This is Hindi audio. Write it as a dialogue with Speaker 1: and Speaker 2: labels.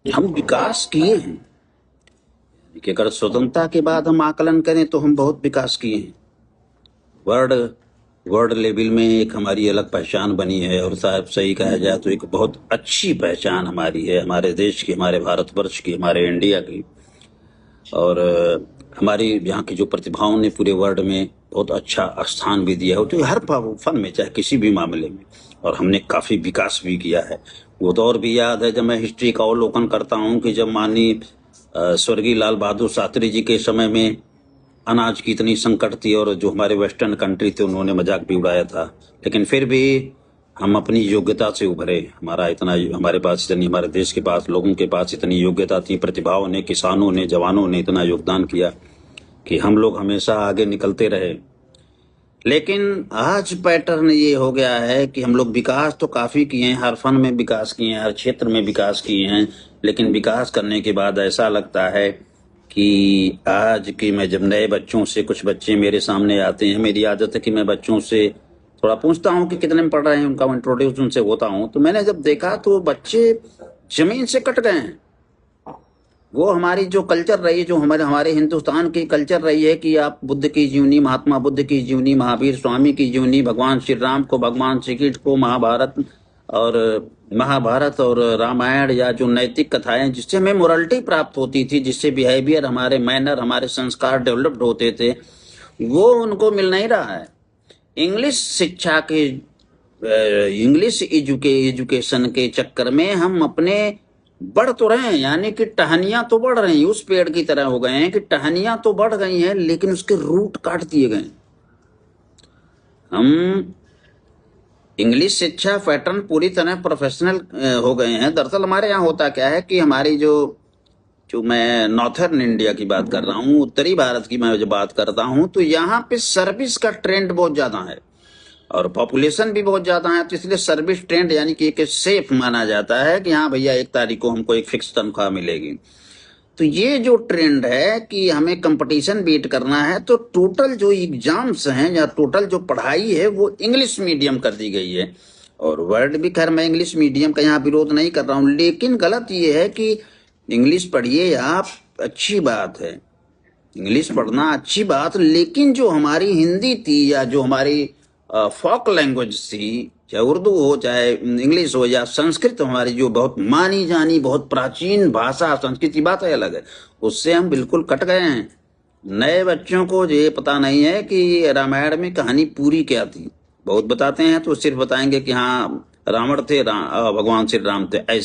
Speaker 1: हम विकास किए हैं कि अगर स्वतंत्रता के बाद हम आकलन करें तो हम बहुत विकास किए हैं। वर्ल्ड वर्ल्ड लेवल में एक हमारी अलग पहचान बनी है, और साहब सही कहा जाए तो एक बहुत अच्छी पहचान हमारी है, हमारे देश की, हमारे भारतवर्ष की, हमारे इंडिया की। और हमारी यहाँ की जो प्रतिभाओं ने पूरे वर्ल्ड में बहुत अच्छा स्थान भी दिया है, तो हर फन में, चाहे किसी भी मामले में। और हमने काफी विकास भी किया है। वो दौर भी याद है जब मैं हिस्ट्री का अवलोकन करता हूँ कि जब माननीय स्वर्गीय लाल बहादुर शास्त्री जी के समय में अनाज की इतनी संकट थी, और जो हमारे वेस्टर्न कंट्री थे उन्होंने मजाक भी उड़ाया था, लेकिन फिर भी हम अपनी योग्यता से उभरे। हमारे पास इतनी, हमारे देश के पास, लोगों के पास इतनी योग्यता थी, प्रतिभाओं ने, किसानों ने, जवानों ने इतना योगदान किया कि हम लोग हमेशा आगे निकलते रहे। लेकिन आज पैटर्न ये हो गया है कि हम लोग विकास तो काफी किए हैं, हर फन में विकास किए हैं, हर क्षेत्र में विकास किए हैं, लेकिन विकास करने के बाद ऐसा लगता है कि आज की मैं जब नए बच्चों से, कुछ बच्चे मेरे सामने आते हैं, मेरी आदत है कि मैं बच्चों से थोड़ा पूछता हूँ कि कितने में पढ़ रहे हैं, उनका इंट्रोड्यूस उनसे होता हूँ। तो मैंने जब देखा तो बच्चे जमीन से कट गए हैं। वो हमारी जो कल्चर रही, जो हमारे हिंदुस्तान की कल्चर रही है कि आप बुद्ध की जीवनी, महात्मा बुद्ध की जीवनी, महावीर स्वामी की जीवनी, भगवान श्री राम को, भगवान श्री कृष्ण को, महाभारत और रामायण, या जो नैतिक कथाएं जिससे हमें मोरलिटी प्राप्त होती थी, जिससे बिहेवियर, हमारे मैनर, हमारे संस्कार डेवलप्ड होते थे, वो उनको मिल नहीं रहा है। इंग्लिश शिक्षा के, इंग्लिश एजुकेशन के चक्कर में हम अपने बढ़ तो रहे हैं, यानी कि टहनियां तो बढ़ रही हैं, उस पेड़ की तरह हो गए हैं कि टहनियां तो बढ़ गई हैं लेकिन उसके रूट काट दिए गए। हम इंग्लिश शिक्षा पैटर्न पूरी तरह प्रोफेशनल हो गए हैं। दरअसल हमारे यहाँ होता क्या है कि हमारी जो जो मैं नॉर्थर्न इंडिया की बात कर रहा हूँ, उत्तरी भारत की मैं जो बात करता हूँ, तो यहाँ पे सर्विस का ट्रेंड बहुत ज्यादा है और पॉपुलेशन भी बहुत ज्यादा है, तो इसलिए सर्विस ट्रेंड यानी कि एक सेफ माना जाता है कि हाँ भैया 1 तारीख को हमको एक फिक्स तनख्वाह मिलेगी। तो ये जो ट्रेंड है कि हमें कंपटीशन बीट करना है, तो टोटल जो एग्जाम्स हैं या टोटल जो पढ़ाई है वो इंग्लिश मीडियम कर दी गई है। और वर्ड भी, खैर मैं इंग्लिश मीडियम का यहाँ विरोध नहीं कर रहा हूँ, लेकिन गलत ये है कि इंग्लिश पढ़िए आप, अच्छी बात है, इंग्लिश पढ़ना अच्छी बात, लेकिन जो हमारी हिंदी थी या जो हमारी फोक लैंग्वेज थी, चाहे उर्दू हो, चाहे इंग्लिश हो, या संस्कृत, हमारी जो बहुत मानी जानी, बहुत प्राचीन भाषा, संस्कृत की बात है अलग है, उससे हम बिल्कुल कट गए हैं। नए बच्चों को ये पता नहीं है कि रामायण में कहानी पूरी क्या थी। बहुत बताते हैं तो सिर्फ बताएंगे कि हाँ रावण थे, भगवान श्री राम थे, ऐसी